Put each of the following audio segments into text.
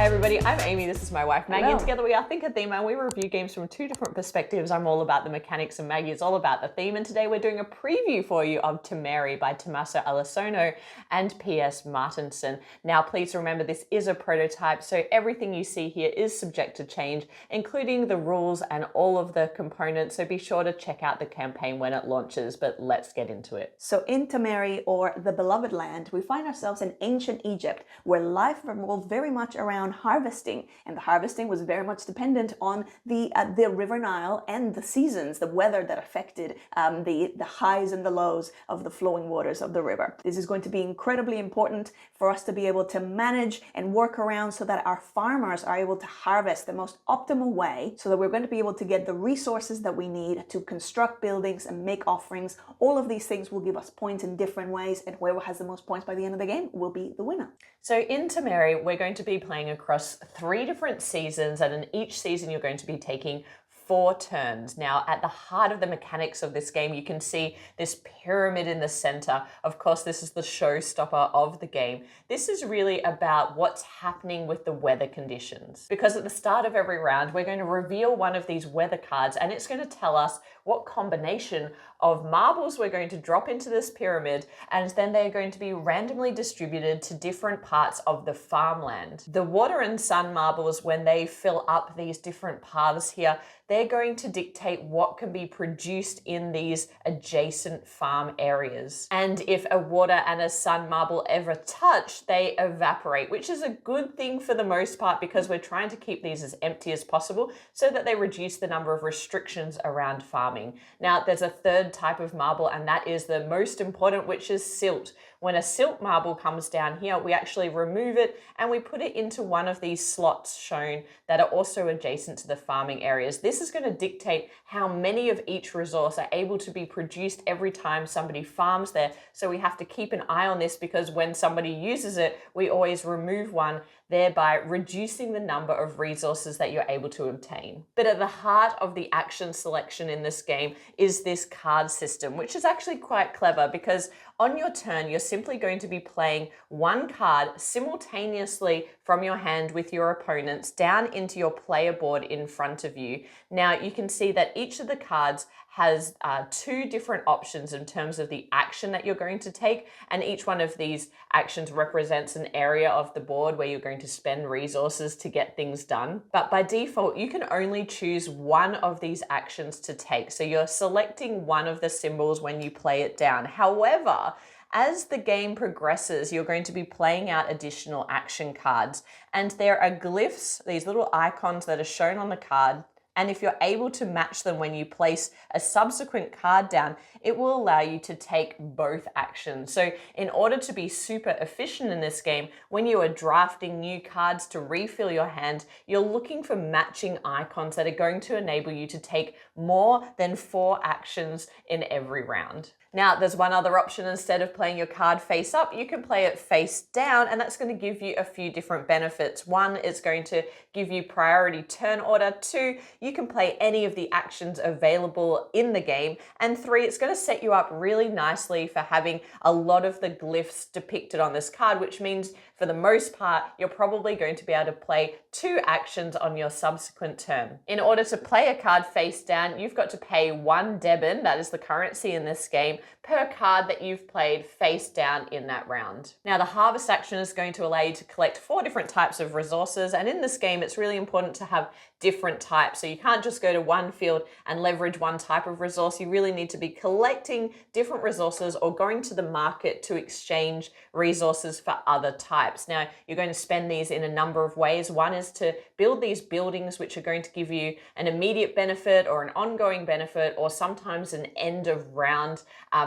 everybody, I'm Amy, this is my wife Maggie, Hello. and together we are ThinkerThemer, and we review games from two different perspectives. I'm all about the mechanics and Maggie is all about the theme, and today we're doing a preview for you of Tameri by Tommaso Alasono and P.S. Martinson. Now please remember this is a prototype, so everything you see here is subject to change, including the rules and all of the components, so be sure to check out the campaign when it launches, but let's get into it. So in Tameri, or the Beloved Land, we find ourselves in ancient Egypt, where life revolved very much around harvesting, and the harvesting was very much dependent on the River Nile and the seasons, the weather that affected the highs and the lows of the flowing waters of the river. This is going to be incredibly important for us to be able to manage and work around so that our farmers are able to harvest the most optimal way, so that we're going to be able to get the resources that we need to construct buildings and make offerings. All of these things will give us points in different ways, and whoever has the most points by the end of the game will be the winner. So in Tameri, we're going to be playing across 3 different seasons, and in each season you're going to be taking 4 turns. Now, at the heart of the mechanics of this game, you can see this pyramid in the center. Of course, this is the showstopper of the game. This is really about what's happening with the weather conditions. Because at the start of every round, we're going to reveal one of these weather cards, and it's going to tell us what combination of marbles we're going to drop into this pyramid, and then they're going to be randomly distributed to different parts of the farmland. The water and sun marbles, when they fill up these different paths here, they're going to dictate what can be produced in these adjacent farm areas. And if a water and a sun marble ever touch, they evaporate, which is a good thing for the most part because we're trying to keep these as empty as possible so that they reduce the number of restrictions around farming. Now, there's a third type of marble, and that is the most important, which is silt. When a silt marble comes down here, we actually remove it and we put it into one of these slots shown that are also adjacent to the farming areas. This is going to dictate how many of each resource are able to be produced every time somebody farms there. So we have to keep an eye on this, because when somebody uses it, we always remove one, thereby reducing the number of resources that you're able to obtain. But at the heart of the action selection in this game is this card system, which is actually quite clever, because on your turn, you're simply going to be playing one card simultaneously from your hand with your opponents down into your player board in front of you. Now, you can see that each of the cards has 2 different options in terms of the action that you're going to take, and each one of these actions represents an area of the board where you're going to spend resources to get things done. But by default, you can only choose one of these actions to take, so you're selecting one of the symbols when you play it down. However, as the game progresses, you're going to be playing out additional action cards, and there are glyphs, these little icons that are shown on the card. And if you're able to match them when you place a subsequent card down, it will allow you to take both actions. So in order to be super efficient in this game, when you are drafting new cards to refill your hand, you're looking for matching icons that are going to enable you to take more than 4 actions in every round. Now, there's one other option. Instead of playing your card face up, you can play it face down, and that's going to give you a few different benefits. 1, it's going to give you priority turn order. 2, you can play any of the actions available in the game. And 3, it's going to set you up really nicely for having a lot of the glyphs depicted on this card, which means for the most part, you're probably going to be able to play 2 actions on your subsequent turn. In order to play a card face down, you've got to pay 1 debin, that is the currency in this game, per card that you've played face down in that round. Now, the harvest action is going to allow you to collect 4 different types of resources, and in this game, it's really important to have different types. So you can't just go to one field and leverage one type of resource. You really need to be collecting different resources or going to the market to exchange resources for other types. Now, you're going to spend these in a number of ways. 1 is to build these buildings, which are going to give you an immediate benefit or an ongoing benefit, or sometimes an end of round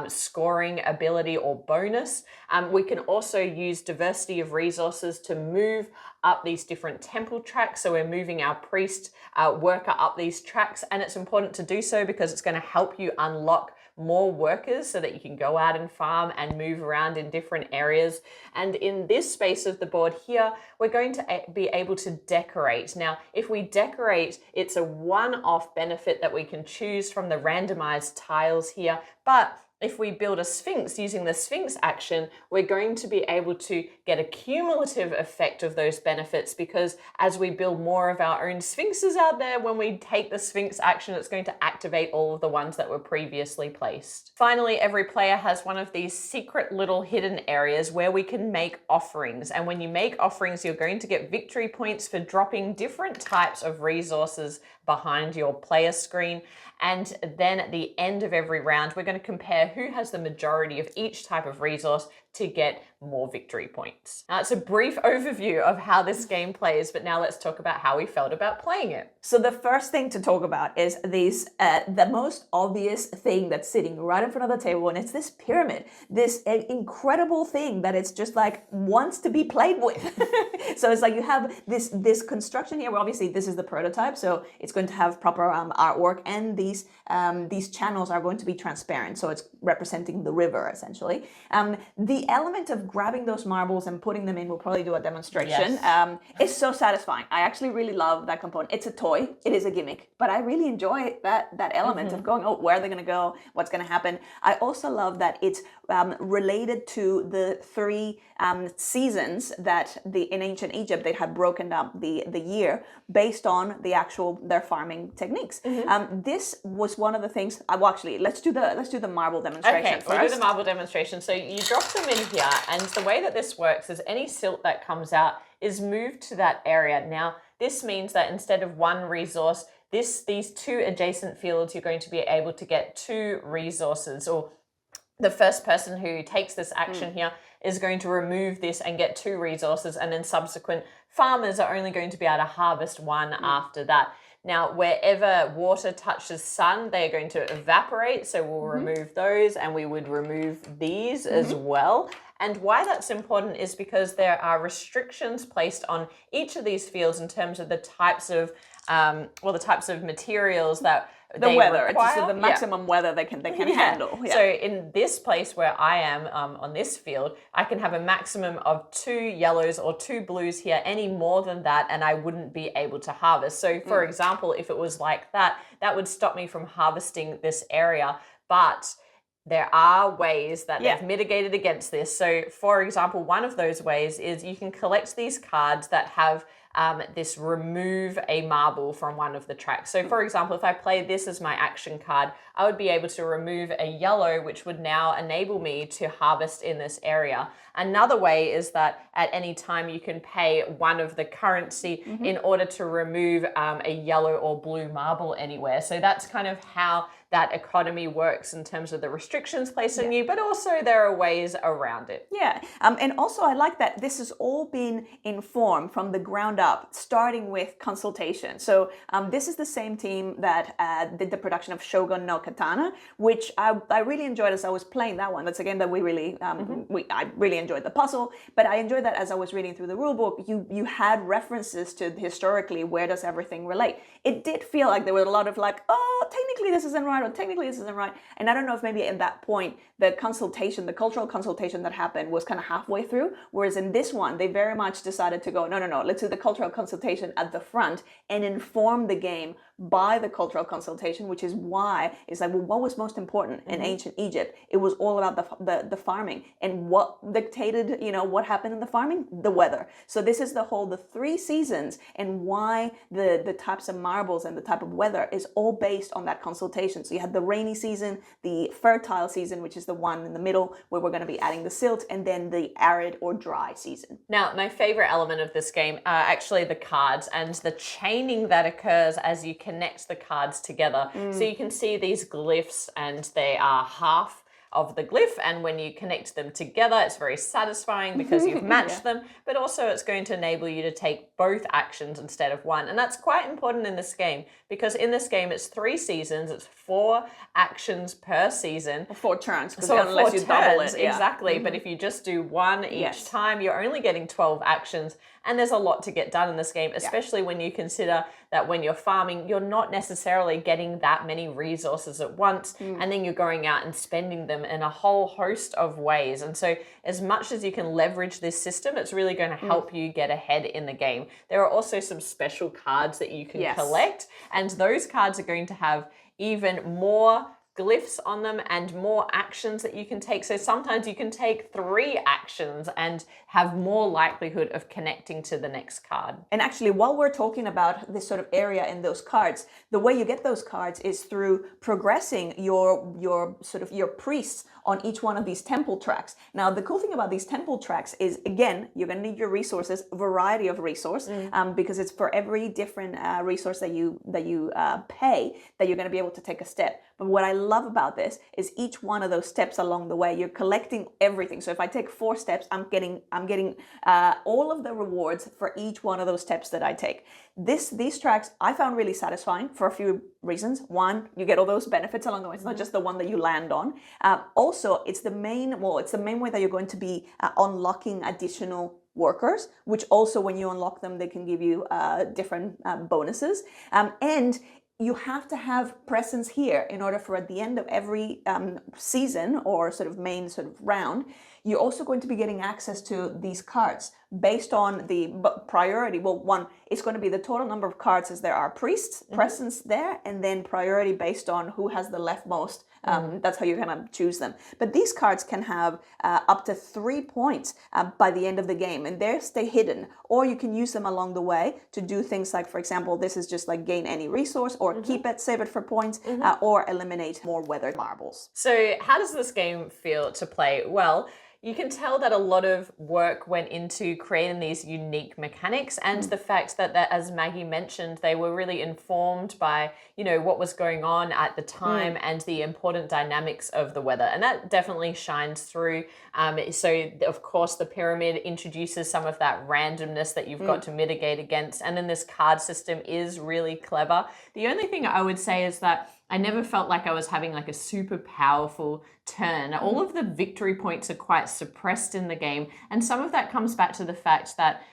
scoring ability or bonus. We can also use diversity of resources to move up these different temple tracks. So we're moving our priest worker up these tracks, and it's important to do so because it's going to help you unlock more workers so that you can go out and farm and move around in different areas. And in this space of the board here, we're going to be able to decorate. Now, if we decorate, it's a one-off benefit that we can choose from the randomized tiles here, but if we build a sphinx using the sphinx action, we're going to be able to get a cumulative effect of those benefits, because as we build more of our own sphinxes out there, when we take the sphinx action, it's going to activate all of the ones that were previously placed. Finally, every player has one of these secret little hidden areas where we can make offerings. And when you make offerings, you're going to get victory points for dropping different types of resources behind your player screen. And then at the end of every round, we're going to compare who has the majority of each type of resource to get more victory points. Now, it's a brief overview of how this game plays, but now let's talk about how we felt about playing it. So the first thing to talk about is the most obvious thing that's sitting right in front of the table, and it's this pyramid, this incredible thing that it's just like wants to be played with. So it's like you have this construction here, where obviously this is the prototype, so it's going to have proper artwork, and these channels are going to be transparent, so it's representing the river essentially. The element of grabbing those marbles and putting them in, we'll probably do a demonstration. Yes. It's so satisfying. I actually really love that component. It's a toy, it is a gimmick, but I really enjoy that element of going, oh, where are they going to go? What's going to happen? I also love that it's related to the three seasons that in ancient Egypt they had broken up the year based on their farming techniques. This was one of the things. Well, actually, let's do the marble demonstration. Okay, we'll do the marble demonstration. So you drop them in here, and the way that this works is any silt that comes out is moved to that area. Now, this means that instead of one resource, these two adjacent fields, you're going to be able to get two resources, or the first person who takes this action here is going to remove this and get two resources, and then subsequent farmers are only going to be able to harvest one after that. Now, wherever water touches sun, they are going to evaporate, so we'll remove those, and we would remove these as well. And why that's important is because there are restrictions placed on each of these fields in terms of the types of materials that the weather. require. It's the maximum weather they can handle. Yeah. So in this place where I am on this field, I can have a maximum of 2 yellows or 2 blues here. Any more than that, and I wouldn't be able to harvest. So for example, if it was like that, that would stop me from harvesting this area. But there are ways that they've mitigated against this. So for example, one of those ways is you can collect these cards that have this remove a marble from one of the tracks. So for example, if I play this as my action card, I would be able to remove a yellow, which would now enable me to harvest in this area. Another way is that at any time you can pay one of the currency in order to remove a yellow or blue marble anywhere. So that's kind of how that economy works in terms of the restrictions placed on you, but also there are ways around it. Yeah, and also I like that this has all been informed from the ground up, starting with consultation. So this is the same team that did the production of Shogun no Katana, which I really enjoyed as I was playing that one. That's a game that we really, I really enjoyed the puzzle, but I enjoyed that as I was reading through the rulebook, you had references to historically, where does everything relate? It did feel like there were a lot of like, oh, technically this isn't right, or technically this isn't right. And I don't know if maybe at that point, the consultation, the cultural consultation that happened was kind of halfway through, whereas in this one, they very much decided to go, no, let's do the cultural consultation at the front and inform the game by the cultural consultation, which is why it's like, well, what was most important in ancient Egypt? It was all about the farming, and what dictated, what happened in the farming? The weather. So this is the 3 seasons, and why the types of marbles and the type of weather is all based on that consultation. So you had the rainy season, the fertile season, which is the one in the middle where we're going to be adding the silt, and then the arid or dry season. Now, my favorite element of this game are actually the cards and the chaining that occurs as you connect the cards together. So you can see these glyphs, and they are half of the glyph, and when you connect them together, it's very satisfying because you've matched them, but also it's going to enable you to take both actions instead of one. And that's quite important in this game, because in this game it's 3 seasons, it's 4 actions per season. 4 turns, because so unless you double it. Exactly, but if you just do 1 each time, you're only getting 12 actions. And there's a lot to get done in this game, especially when you consider that when you're farming, you're not necessarily getting that many resources at once, and then you're going out and spending them in a whole host of ways. And so as much as you can leverage this system, it's really going to help you get ahead in the game. There are also some special cards that you can collect, and those cards are going to have even more glyphs on them and more actions that you can take. So sometimes you can take 3 actions and have more likelihood of connecting to the next card. And actually, while we're talking about this sort of area in those cards, the way you get those cards is through progressing your priests on each one of these temple tracks. Now, the cool thing about these temple tracks is, again, you're going to need your resources, a variety of resource, because it's for every different resource that you pay that you're going to be able to take a step. But what I love about this is each one of those steps along the way, you're collecting everything. So if I take 4 steps, I'm getting all of the rewards for each one of those steps that I take. These tracks I found really satisfying for a few reasons. One, you get all those benefits along the way. It's not just the one that you land on. Also, it's the main way that you're going to be unlocking additional workers, which also when you unlock them, they can give you different bonuses. And you have to have presence here in order for at the end of every season or sort of main sort of round, you're also going to be getting access to these cards based on the priority. Well, one, it's going to be the total number of cards as there are priests, presence there, and then priority based on who has the leftmost. That's how you're going to choose them. But these cards can have up to 3 points by the end of the game, and they stay hidden. Or you can use them along the way to do things like, for example, this is just like gain any resource, or keep it, save it for points, or eliminate more weathered marbles. So how does this game feel to play? Well, you can tell that a lot of work went into creating these unique mechanics, and the fact that, as Maggie mentioned, they were really informed by, what was going on at the time and the important dynamics of the weather. And that definitely shines through. So of course the pyramid introduces some of that randomness that you've got to mitigate against. And then this card system is really clever. The only thing I would say is that I never felt like I was having like a super powerful turn. All of the victory points are quite suppressed in the game. And some of that comes back to the fact that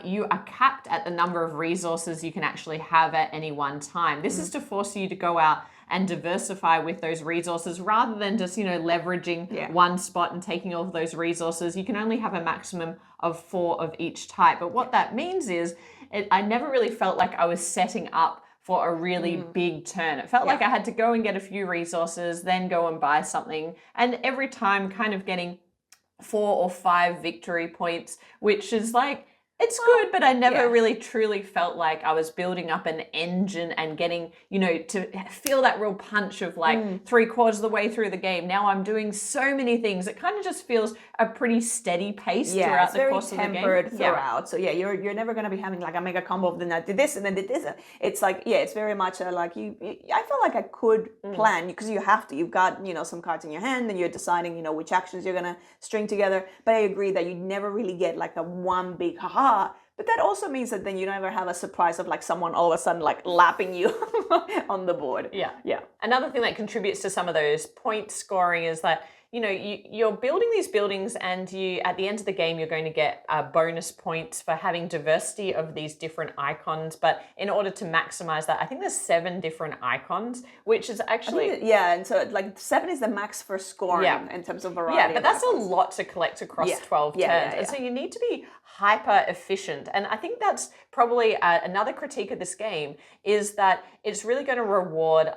you are capped at the number of resources you can actually have at any one time. This is to force you to go out and diversify with those resources rather than just, leveraging one spot and taking all of those resources. You can only have a maximum of 4 of each type. But what that means is I never really felt like I was setting up for a really big turn. It felt like I had to go and get a few resources, then go and buy something. And every time kind of getting 4 or 5 victory points, which is like, it's good, but I never really truly felt like I was building up an engine and getting, to feel that real punch of like 3/4 of the way through the game. Now I'm doing so many things. It kind of just feels a pretty steady pace throughout the course of the game. Yeah, it's very tempered throughout. So you're never going to be having like a mega combo of then I did this and then did this. It's like, it's very much like I felt like I could plan because you have to. You've got, some cards in your hand and you're deciding, which actions you're going to string together. But I agree that you never really get like a one big haha. But that also means that then you never have a surprise of like someone all of a sudden like lapping you on the board. Yeah. Another thing that contributes to some of those point scoring is that you're building these buildings, and at the end of the game, you're going to get bonus points for having diversity of these different icons. But in order to maximize that, I think there's 7 different icons, which is actually... and so like 7 is the max for scoring in terms of variety. Yeah, but that's a lot to collect across 12 turns. And so you need to be hyper efficient. And I think that's probably another critique of this game is that it's really going to reward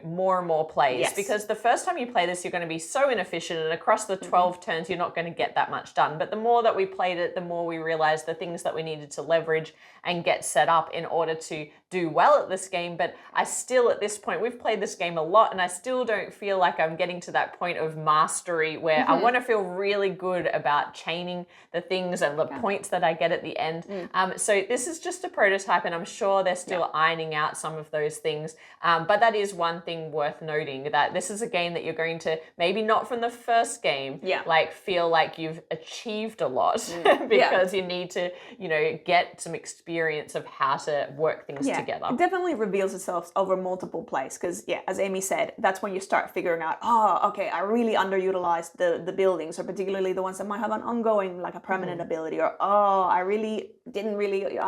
more and more plays, because the first time you play this, you're going to be so inefficient, and across the 12 turns, you're not going to get that much done. But the more that we played it, the more we realized the things that we needed to leverage and get set up in order to do well at this game. But I still, at this point, we've played this game a lot, and I still don't feel like I'm getting to that point of mastery where I want to feel really good about chaining the things and the points that I get at the end. So this is just a prototype, and I'm sure they're still ironing out some of those things. But that is one thing worth noting, that this is a game that you're going to, maybe not from the first game, like feel like you've achieved a lot because you need to, get some experience of how to work things together. It definitely reveals itself over multiple plays because, as Amy said, that's when you start figuring out, I really underutilized the buildings, or particularly the ones that might have an ongoing, like a permanent ability, or I really didn't really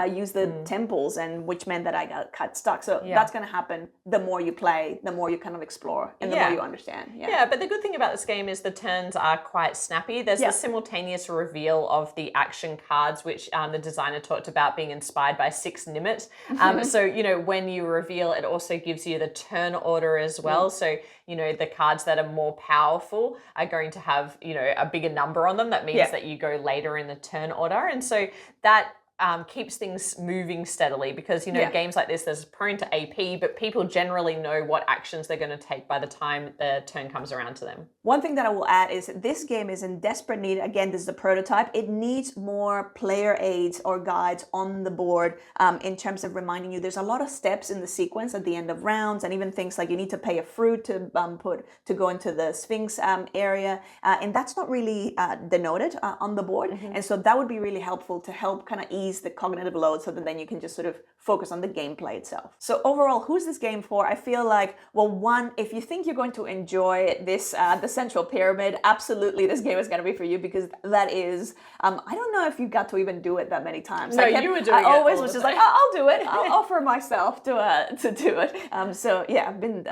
use the temples, and which meant that I got stuck. So that's going to happen the more you play, the more you kind of explore, and the more you understand. But the good thing about this game is the turns are quite snappy. There's the simultaneous reveal of the action cards, which the designer talked about being inspired by 6 Nimit. So, you know, when you reveal, it also gives you the turn order as well. So, you know, the cards that are more powerful are going to have, you know, a bigger number on them. That means that you go later in the turn order. And so that keeps things moving steadily because, you know, games like this, there's prone to AP, but people generally know what actions they're going to take by the time the turn comes around to them. One thing that I will add is this game is in desperate need. Again, this is a prototype. It needs more player aids or guides on the board in terms of reminding you. There's a lot of steps in the sequence at the end of rounds, and even things like you need to pay a fruit to go into the Sphinx area, and that's not really denoted on the board. And so that would be really helpful to help kind of ease the cognitive load so that then you can just sort of focus on the gameplay itself. So overall, who's this game for? I feel like, well, one, if you think you're going to enjoy this, the Central Pyramid, absolutely this game is going to be for you because that is, I don't know if you got to even do it that many times. No, you were doing it. I always was just like, I'll do it. I'll offer myself to do it. So yeah, I've been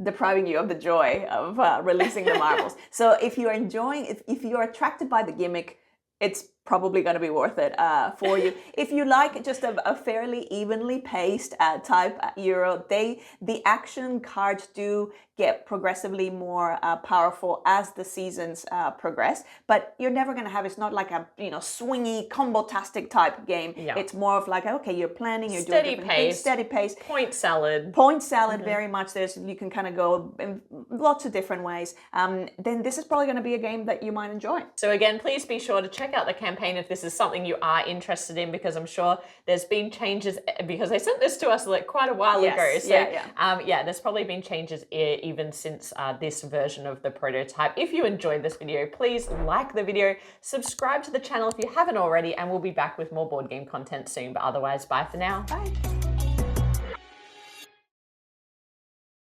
depriving you of the joy of releasing the marbles. So if you're enjoying, if you're attracted by the gimmick, it's probably going to be worth it for you. If you like just a fairly evenly paced type Euro, the action cards do get progressively more powerful as the seasons progress, but you're never going to have, it's not like a, you know, swingy, combo-tastic type game. It's more of like, okay, you're planning, you're doing different things, steady pace. Point salad. Point salad, very much. You can kind of go in lots of different ways. Then this is probably going to be a game that you might enjoy. So again, please be sure to check out the campaign if this is something you are interested in, because I'm sure there's been changes because they sent this to us like quite a while ago. So there's probably been changes even since this version of the prototype. If you enjoyed this video, please like the video, subscribe to the channel if you haven't already, and we'll be back with more board game content soon. But otherwise, bye for now. Bye.